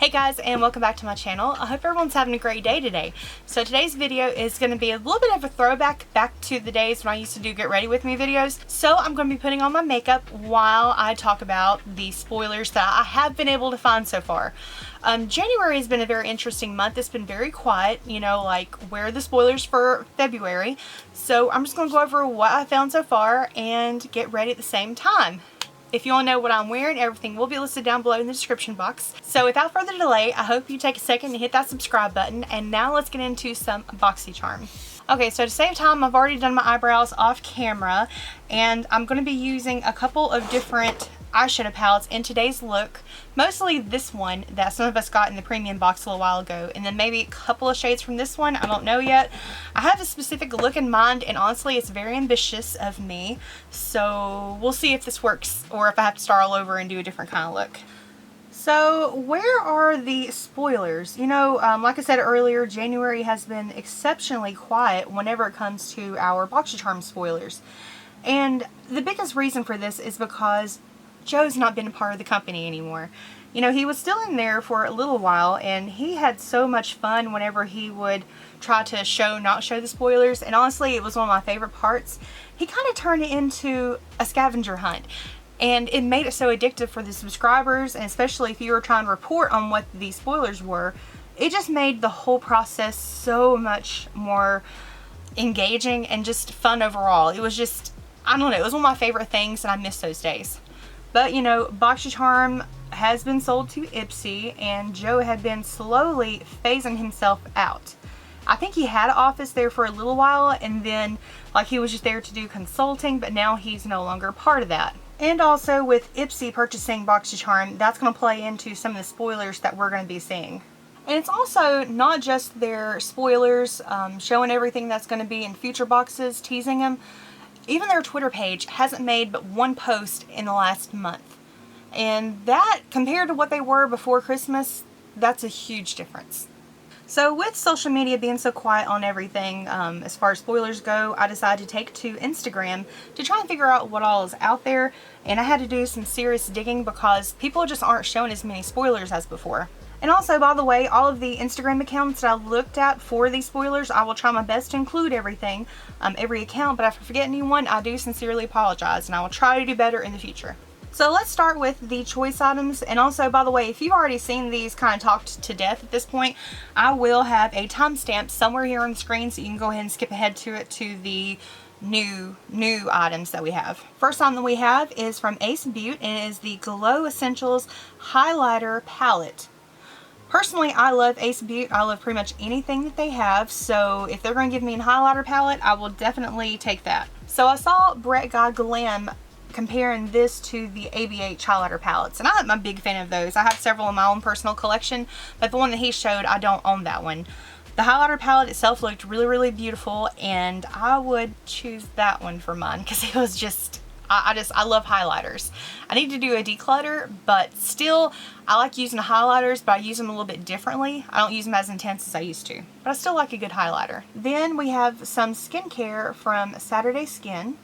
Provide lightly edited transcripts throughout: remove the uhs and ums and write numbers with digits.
Hey guys, and welcome back to my channel. I hope everyone's having a great day today. So today's video is going to be a little bit of a throwback back to the days when I used to do get ready with me videos. So I'm going to be putting on my makeup while I talk about the spoilers that I have been able to find so far. January has been a very interesting month. It's been very quiet, you know, like where are the spoilers for February. So I'm just going to go over what I found so far and get ready at the same time. If you want to know what I'm wearing, everything will be listed down below in the description box. So without further delay, I hope you take a second to hit that subscribe button. And now let's get into some Boxycharm. Okay, so to save time, I've already done my eyebrows off camera. And I'm going to be using a couple of different eyeshadow palettes in today's look. Mostly this one that some of us got in the premium box a little while ago. And then maybe a couple of shades from this one. I don't know yet. I have a specific look in mind, and honestly it's very ambitious of me. So we'll see if this works or if I have to start all over and do a different kind of look. So where are the spoilers? You know, like I said earlier, January has been exceptionally quiet whenever it comes to our Boxycharm spoilers. And the biggest reason for this is because Joe's not been a part of the company anymore. You know, he was still in there for a little while, and he had so much fun whenever he would try to not show the spoilers, and honestly it was one of my favorite parts. He kind of turned it into a scavenger hunt, and it made it so addictive for the subscribers, and especially if you were trying to report on what the spoilers were. It just made the whole process so much more engaging and just fun overall. It was just, I don't know, it was one of my favorite things, and I miss those days. But you know, Boxycharm has been sold to Ipsy, and Joe had been slowly phasing himself out. I think he had an office there for a little while, and then like he was just there to do consulting, but now he's no longer part of that. And also with Ipsy purchasing Boxycharm, that's going to play into some of the spoilers that we're going to be seeing. And it's also not just their spoilers, showing everything that's going to be in future boxes, teasing them. Even their Twitter page hasn't made but one post in the last month. And that, compared to what they were before Christmas, that's a huge difference. So with social media being so quiet on everything, as far as spoilers go, I decided to take to Instagram to try and figure out what all is out there. And I had to do some serious digging because people just aren't showing as many spoilers as before. And also, by the way, all of the Instagram accounts that I looked at for these spoilers, I will try my best to include everything, every account, but if I forget anyone, I do sincerely apologize, and I will try to do better in the future. So let's start with the choice items. And also, by the way, if you've already seen these kind of talked to death at this point, I will have a timestamp somewhere here on the screen, so you can go ahead and skip ahead to it to the new items that we have. First item that we have is from Ace Beauty, and it is the Glow Essentials Highlighter Palette. Personally, I love Ace Beauty. I love pretty much anything that they have, so if they're going to give me a highlighter palette, I will definitely take that. So I saw Brett Guy Glam comparing this to the ABH highlighter palettes, and I'm a big fan of those. I have several in my own personal collection, but the one that he showed, I don't own that one. The highlighter palette itself looked really, really beautiful, and I would choose that one for mine because it was just, I love highlighters. I need to do a declutter, but still, I like using highlighters, but I use them a little bit differently. I don't use them as intense as I used to, but I still like a good highlighter. Then we have some skincare from Saturday Skin.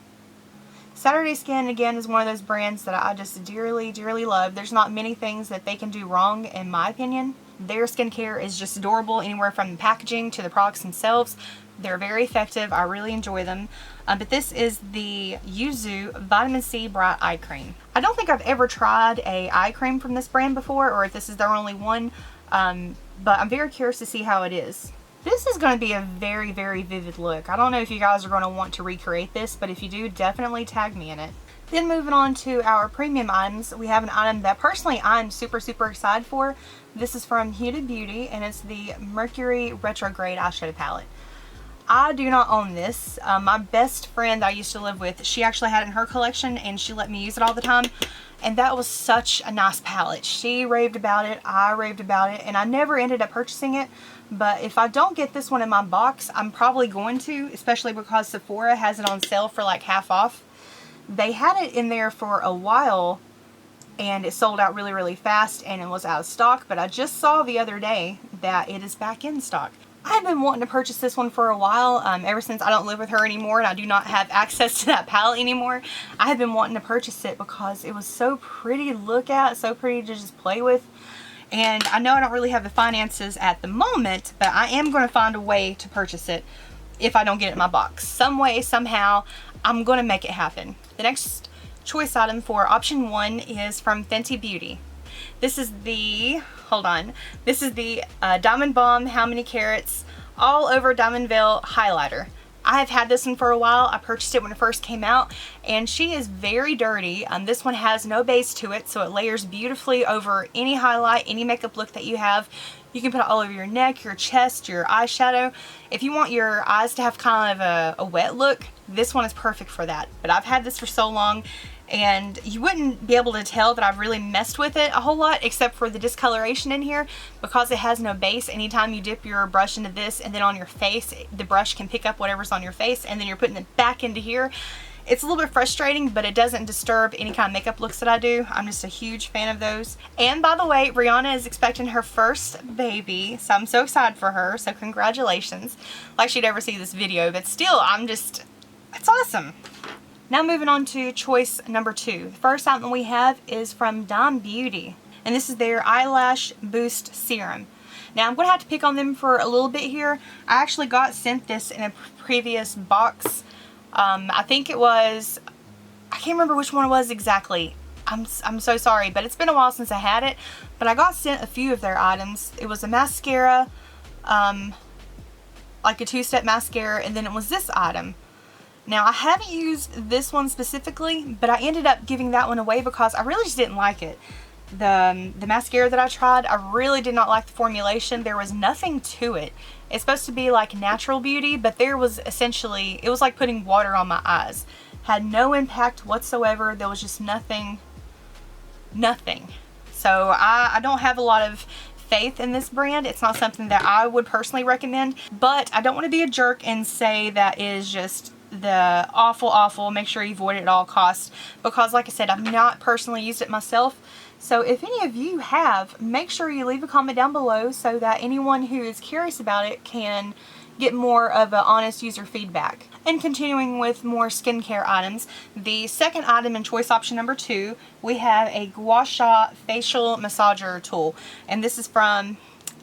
Saturday Skin, again, is one of those brands that I just dearly, dearly love. There's not many things that they can do wrong, in my opinion. Their skincare is just adorable, anywhere from the packaging to the products themselves. They're very effective. I really enjoy them. But this is the Yuzu Vitamin C Bright Eye Cream. I don't think I've ever tried a eye cream from this brand before, or if this is their only one, but I'm very curious to see how it is. This is going to be a very, very vivid look. I don't know if you guys are going to want to recreate this, but if you do, definitely tag me in it. Then moving on to our premium items, we have an item that personally I'm super, super excited for. This is from Huda Beauty, and it's the Mercury Retrograde Eyeshadow Palette. I do not own this. My best friend I used to live with, she actually had it in her collection, and she let me use it all the time. And that was such a nice palette. She raved about it, I raved about it, and I never ended up purchasing it. But if I don't get this one in my box, I'm probably going to, especially because Sephora has it on sale for like half off. They had it in there for a while, and it sold out really, really fast, and it was out of stock. But I just saw the other day that it is back in stock. I've been wanting to purchase this one for a while, ever since I don't live with her anymore and I do not have access to that palette anymore. I have been wanting to purchase it because it was so pretty to look at, so pretty to just play with. And I know I don't really have the finances at the moment, but I am going to find a way to purchase it if I don't get it in my box. Some way, somehow, I'm going to make it happen. The next choice item for option 1 is from Fenty Beauty. This is the, hold on, this is the Diamond Bomb How Many Carats All Over Diamond Veil Highlighter. I have had this one for a while. I purchased it when it first came out, and she is very dirty. This one has no base to it, so it layers beautifully over any highlight, any makeup look that you have. You can put it all over your neck, your chest, your eyeshadow. If you want your eyes to have kind of a wet look, this one is perfect for that. But I've had this for so long, and you wouldn't be able to tell that I've really messed with it a whole lot, except for the discoloration in here. Because it has no base, anytime you dip your brush into this and then on your face, the brush can pick up whatever's on your face, and then you're putting it back into here. It's a little bit frustrating, but it doesn't disturb any kind of makeup looks that I do. I'm just a huge fan of those. And by the way, Rihanna is expecting her first baby, so I'm so excited for her, so congratulations. Like she'd ever see this video, but still, it's awesome. Now moving on to choice number 2. The first item we have is from Dime Beauty, and this is their Eyelash Boost Serum. Now I'm going to have to pick on them for a little bit here. I actually got sent this in a previous box. I think it was, I can't remember which one it was exactly. I'm so sorry, but it's been a while since I had it. But I got sent a few of their items. It was a mascara, like a 2-step mascara, and then it was this item. Now I haven't used this one specifically, but I ended up giving that one away because I really just didn't like it. The mascara that I tried, I really did not like the formulation. There was nothing to it. It's supposed to be like natural beauty, but there was essentially, it was like putting water on my eyes. Had no impact whatsoever. There was just nothing. So I don't have a lot of faith in this brand. It's not something that I would personally recommend, but I don't want to be a jerk and say that is just the awful, make sure you avoid it at all costs, because like I said, I've not personally used it myself. So if any of you have, make sure you leave a comment down below so that anyone who is curious about it can get more of an honest user feedback. And continuing with more skincare items, the second item in choice option number 2, we have a Gua Sha facial massager tool, and this is from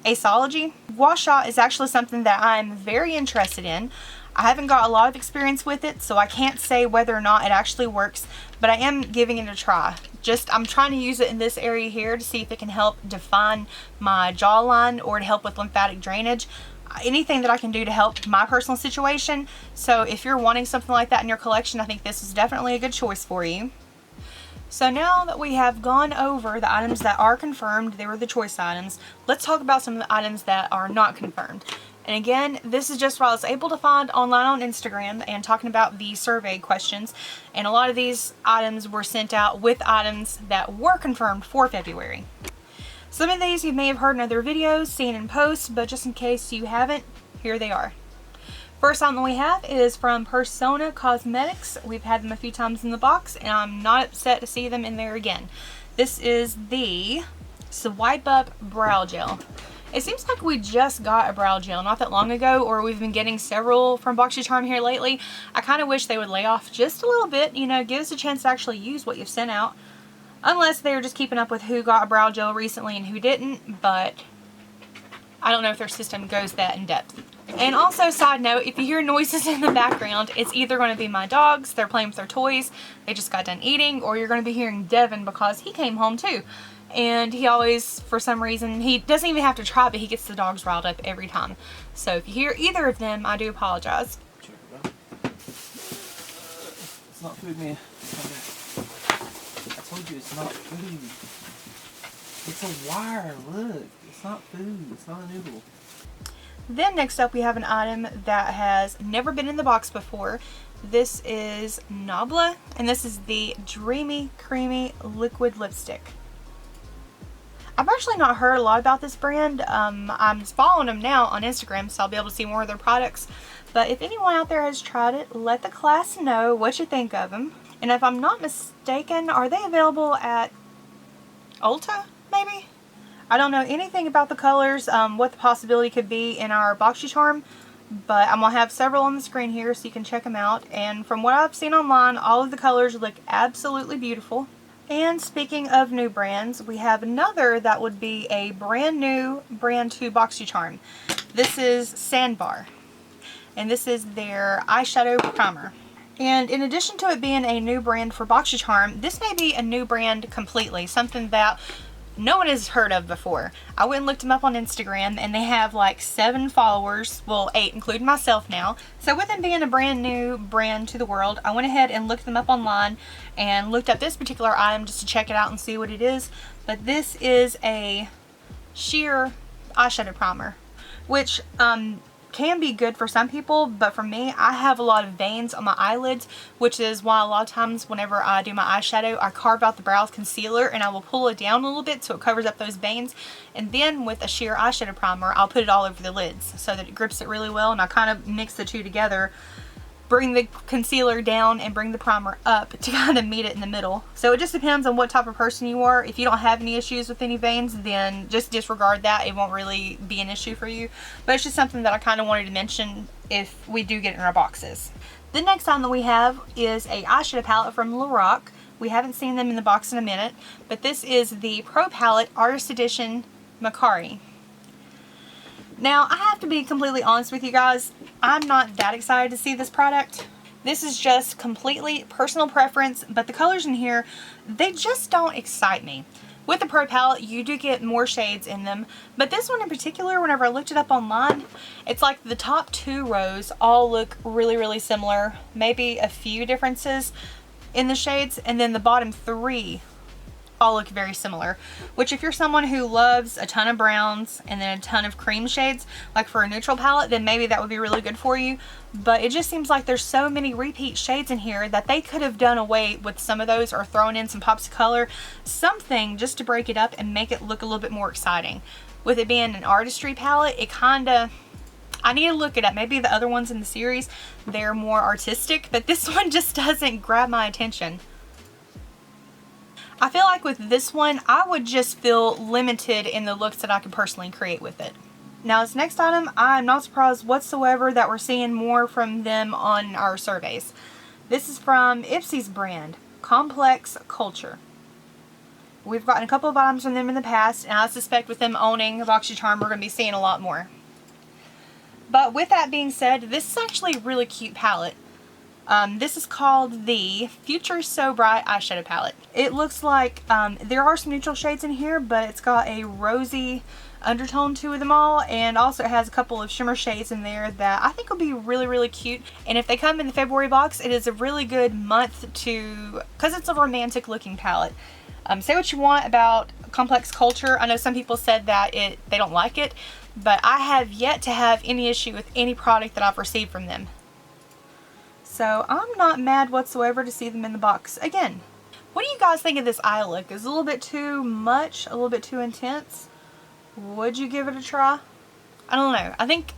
Aceology. Gua Sha is actually something that I'm very interested in. I haven't got a lot of experience with it, so I can't say whether or not it actually works, but I am giving it a try. I'm trying to use it in this area here to see if it can help define my jawline or to help with lymphatic drainage. Anything that I can do to help my personal situation. So if you're wanting something like that in your collection, I think this is definitely a good choice for you. So now that we have gone over the items that are confirmed, they were the choice items, let's talk about some of the items that are not confirmed. And again, this is just what I was able to find online on Instagram and talking about the survey questions. And a lot of these items were sent out with items that were confirmed for February. Some of these you may have heard in other videos, seen in posts, but just in case you haven't, here they are. First item we have is from Persona Cosmetics. We've had them a few times in the box, and I'm not upset to see them in there again. This is the Swipe Up Brow Gel. It seems like we just got a brow gel not that long ago, or we've been getting several from Boxycharm here lately. I kind of wish they would lay off just a little bit, you know, give us a chance to actually use what you've sent out. Unless they're just keeping up with who got a brow gel recently and who didn't, but I don't know if their system goes that in depth. And also, side note, if you hear noises in the background, it's either going to be my dogs, they're playing with their toys, they just got done eating, or you're going to be hearing Devin because he came home too. And he always, for some reason, he doesn't even have to try, but he gets the dogs riled up every time. So if you hear either of them, I do apologize. Check it out. It's not food, man. I told you it's not food. It's a wire, look. It's not food. It's not a noodle. Then next up we have an item that has never been in the box before. This is Nabla, and this is the Dreamy Creamy Liquid Lipstick. I've actually not heard a lot about this brand. I'm following them now on Instagram, so I'll be able to see more of their products. But if anyone out there has tried it, let the class know what you think of them. And if I'm not mistaken, are they available at Ulta, maybe? I don't know anything about the colors, what the possibility could be in our Boxycharm, but I'm going to have several on the screen here so you can check them out. And from what I've seen online, all of the colors look absolutely beautiful. And speaking of new brands, we have another that would be a brand new brand to Boxycharm. This is Sandbar, and this is their eyeshadow primer. And in addition to it being a new brand for Boxycharm, this may be a new brand completely, something that no one has heard of before. I went and looked them up on Instagram, and they have like 7 followers, well 8 including myself now. So with them being a brand new brand to the world, I went ahead and looked them up online and looked up this particular item just to check it out and see what it is. But this is a sheer eyeshadow primer, which can be good for some people, but for me, I have a lot of veins on my eyelids, which is why a lot of times whenever I do my eyeshadow, I carve out the brow concealer and I will pull it down a little bit so it covers up those veins, and then with a sheer eyeshadow primer, I'll put it all over the lids so that it grips it really well, and I kind of mix the two together, bring the concealer down and bring the primer up to kind of meet it in the middle. So it just depends on what type of person you are. If you don't have any issues with any veins, then just disregard that. It won't really be an issue for you. But it's just something that I kind of wanted to mention if we do get it in our boxes. The next item that we have is a eyeshadow palette from Lorac. We haven't seen them in the box in a minute, but this is the Pro Palette Artist Edition Macari. Now, I have to be completely honest with you guys, I'm not that excited to see this product. This is just completely personal preference, but the colors in here, they just don't excite me. With the Pro Palette, you do get more shades in them, but this one in particular, whenever I looked it up online, it's like the top 2 rows all look really, really similar. Maybe a few differences in the shades, and then the bottom 3 all look very similar, which if you're someone who loves a ton of browns and then a ton of cream shades, like for a neutral palette, then maybe that would be really good for you. But it just seems like there's so many repeat shades in here that they could have done away with some of those or thrown in some pops of color, something just to break it up and make it look a little bit more exciting. With it being an artistry palette, it kinda, I need to look it up. Maybe the other ones in the series, they're more artistic, but this one just doesn't grab my attention. I feel like with this one, I would just feel limited in the looks that I could personally create with it. Now, this next item, I'm not surprised whatsoever that we're seeing more from them on our surveys. This is from Ipsy's brand, Complex Culture. We've gotten a couple of items from them in the past, and I suspect with them owning Boxycharm, we're going to be seeing a lot more. But with that being said, this is actually a really cute palette. This is called the Future So Bright eyeshadow palette. It looks like there are some neutral shades in here, but it's got a rosy undertone to them all, and also it has a couple of shimmer shades in there that I think will be really, really cute. And if they come in the February box, it is a really good month to, because it's a romantic looking palette. Say what you want about Complex Culture. I know some people said that they don't like it, but I have yet to have any issue with any product that I've received from them. So I'm not mad whatsoever to see them in the box again. What do you guys think of this eye look? Is it a little bit too much? A little bit too intense? Would you give it a try? I don't know. I think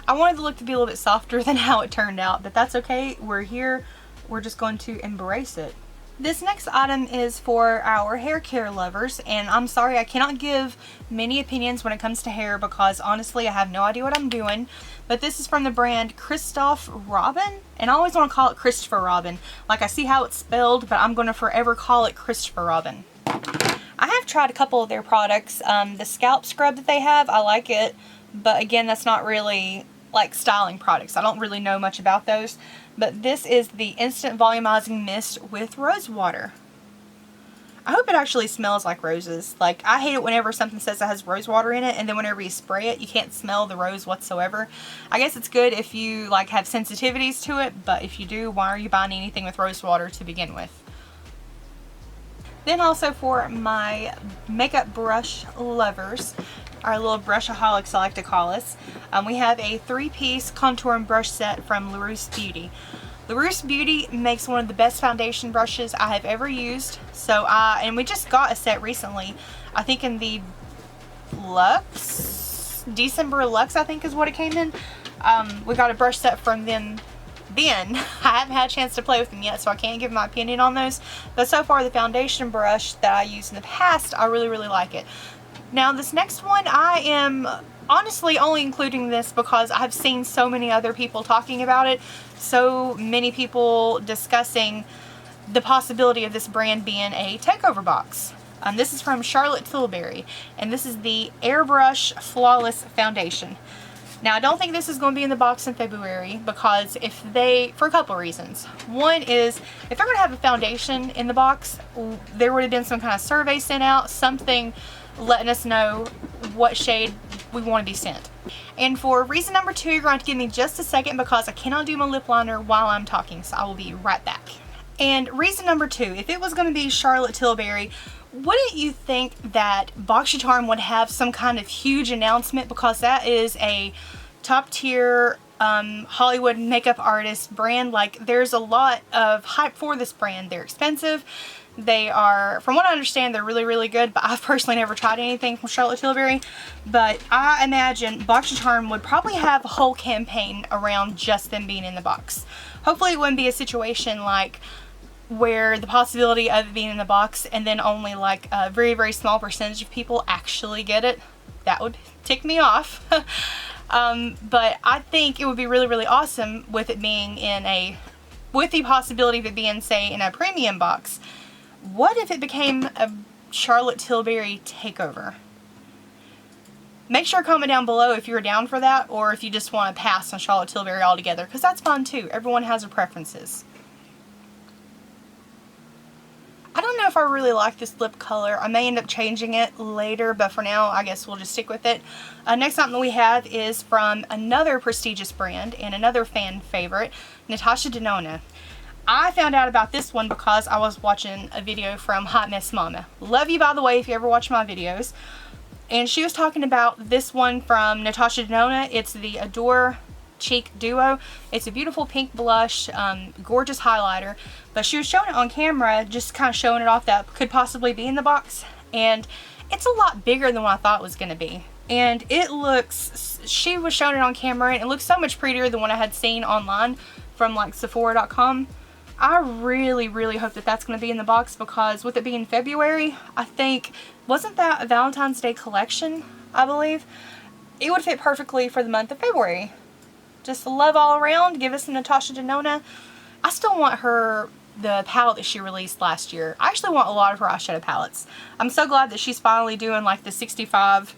I wanted the look to be a little bit softer than how it turned out, but that's okay. We're here. We're just going to embrace it. This next item is for our hair care lovers, and I'm sorry I cannot give many opinions when it comes to hair because honestly I have no idea what I'm doing. But this is from the brand Christoph Robin, and I always want to call it Christopher Robin. Like, I see how it's spelled, but I'm going to forever call it Christopher Robin. I have tried a couple of their products. The scalp scrub that they have, I like it, but again, that's not really like styling products. I don't really know much about those. But this is the Instant Volumizing Mist with rose water. I hope it actually smells like roses. Like, I hate it whenever something says it has rose water in it, and then whenever you spray it, you can't smell the rose whatsoever. I guess it's good if you like have sensitivities to it, but if you do, why are you buying anything with rose water to begin with? Then also for my makeup brush lovers, our little brushaholics I like to call us, we have a 3-piece contour and brush set from LaRousse Beauty. LaRousse Beauty makes one of the best foundation brushes I have ever used. So and we just got a set recently, I think in the Luxe, December Luxe I think is what it came in. We got a brush set from them then. I haven't had a chance to play with them yet, so I can't give my opinion on those. But so far the foundation brush that I used in the past, I really, really like it. Now this next one, I am honestly only including this because I've seen so many other people talking about it. So many people discussing the possibility of this brand being a takeover box. This is from Charlotte Tilbury, and this is the Airbrush Flawless Foundation. Now, I don't think this is going to be in the box in February because for a couple of reasons. One is, if they're going to have a foundation in the box, there would have been some kind of survey sent out, something letting us know what shade we want to be sent. And for reason number 2, you're going to have to give me just a second because I cannot do my lip liner while I'm talking, so I will be right back. And reason number 2, if it was going to be Charlotte Tilbury, wouldn't you think that Boxycharm would have some kind of huge announcement, because that is a top tier Hollywood makeup artist brand? Like, there's a lot of hype for this brand. They're expensive. They are, from what I understand, they're really, really good, but I've personally never tried anything from Charlotte Tilbury. But I imagine Boxycharm would probably have a whole campaign around just them being in the box. Hopefully it wouldn't be a situation like where the possibility of it being in the box and then only like a very, very small percentage of people actually get it. That would tick me off. But I think it would be really, really awesome with it being with the possibility of it being, say, in a premium box. What if it became a Charlotte Tilbury takeover? Make sure to comment down below if you're down for that, or if you just want to pass on Charlotte Tilbury altogether, because that's fun too. Everyone has their preferences. I don't know if I really like this lip color. I may end up changing it later, but for now, I guess we'll just stick with it. Next item that we have is from another prestigious brand and another fan favorite, Anastasia Bever. I found out about this one because I was watching a video from Hot Mess Mama. Love you, by the way, if you ever watch my videos. And she was talking about this one from Anastasia Bever. It's the Adore Cheek Duo. It's a beautiful pink blush, gorgeous highlighter, but she was showing it on camera, just kind of showing it off that could possibly be in the box, and it's a lot bigger than what I thought it was going to be. And it looks, she was showing it on camera, and it looks so much prettier than what I had seen online from like Sephora.com. I really, really hope that that's going to be in the box, because with it being February, I think, wasn't that a Valentine's Day collection, I believe? It would fit perfectly for the month of February. Just love all around. Give us a Anastasia Bever. I still want the palette that she released last year. I actually want a lot of her eyeshadow palettes. I'm so glad that she's finally doing like the $65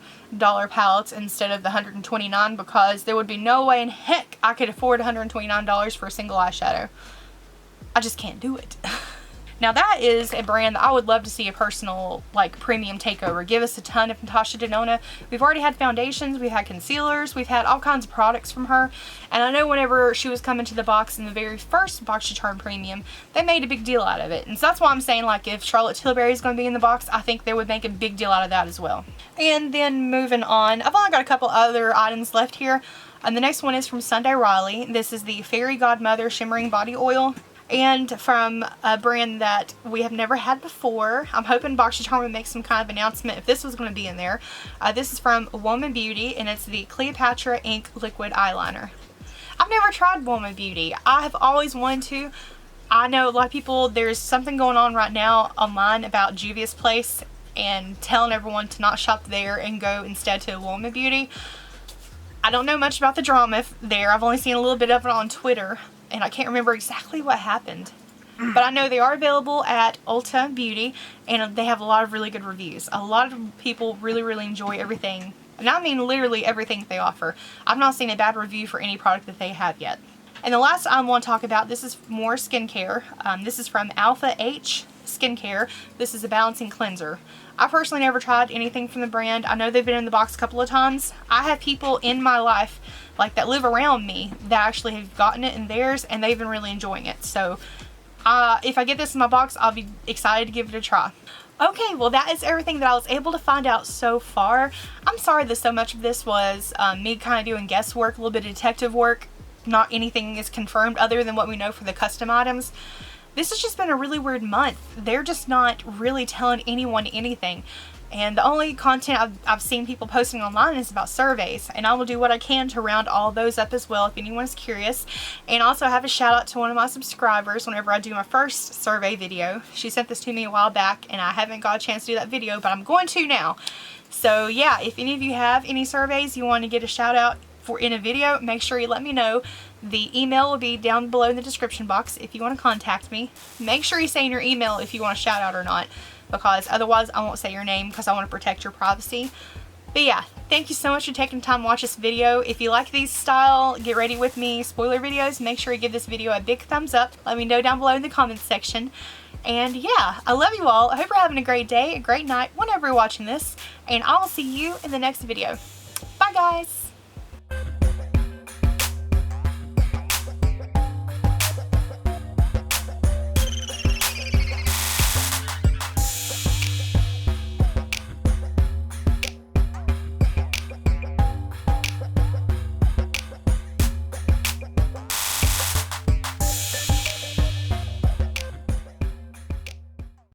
palettes instead of the $129, because there would be no way in heck I could afford $129 for a single eyeshadow. I just can't do it. Now that is a brand that I would love to see a personal, like, premium takeover. Give us a ton of Anastasia Bever. We've already had foundations, we've had concealers, we've had all kinds of products from her. And I know whenever she was coming to the box in the very first Boxycharm Premium, they made a big deal out of it. And so that's why I'm saying, like, if Charlotte Tilbury is going to be in the box, I think they would make a big deal out of that as well. And then moving on, I've only got a couple other items left here. And the next one is from Sunday Riley. This is the Fairy Godmother Shimmering Body Oil. And from a brand that we have never had before. I'm hoping Boxycharm would make some kind of announcement if this was going to be in there. This is from Woman Beauty, and it's the Cleopatra Ink Liquid Eyeliner. I've never tried Woman Beauty. I have always wanted to. I know a lot of people, there's something going on right now online about Juvia's Place and telling everyone to not shop there and go instead to Woman Beauty. I don't know much about the drama there. I've only seen a little bit of it on Twitter, and I can't remember exactly what happened. But I know they are available at Ulta Beauty, and they have a lot of really good reviews. A lot of people really, really enjoy everything. And I mean literally everything that they offer. I've not seen a bad review for any product that they have yet. And the last I want to talk about, this is more skincare. This is from Alpha H Skincare. This is a balancing cleanser. I personally never tried anything from the brand. I know they've been in the box a couple of times. I have people in my life like that live around me that actually have gotten it in theirs, and they've been really enjoying it. So if I get this in my box, I'll be excited to give it a try. Okay, well that is everything that I was able to find out so far. I'm sorry that so much of this was me kind of doing guesswork, a little bit of detective work. Not anything is confirmed other than what we know for the custom items. This has just been a really weird month. They're just not really telling anyone anything. And the only content I've seen people posting online is about surveys. And I will do what I can to round all those up as well if anyone's curious. And also have a shout out to one of my subscribers whenever I do my first survey video. She sent this to me a while back and I haven't got a chance to do that video, but I'm going to now. So yeah, if any of you have any surveys you want to get a shout out for in a video, make sure you let me know. The email will be down below in the description box if you want to contact me. Make sure you say in your email if you want a shout out or not, because otherwise I won't say your name because I want to protect your privacy. But yeah, thank you so much for taking the time to watch this video. If you like these style get ready with me spoiler videos, make sure you give this video a big thumbs up. Let me know down below in the comments section. And yeah, I love you all. I hope you're having a great day, a great night, whenever you're watching this. And I will see you in the next video. Bye guys!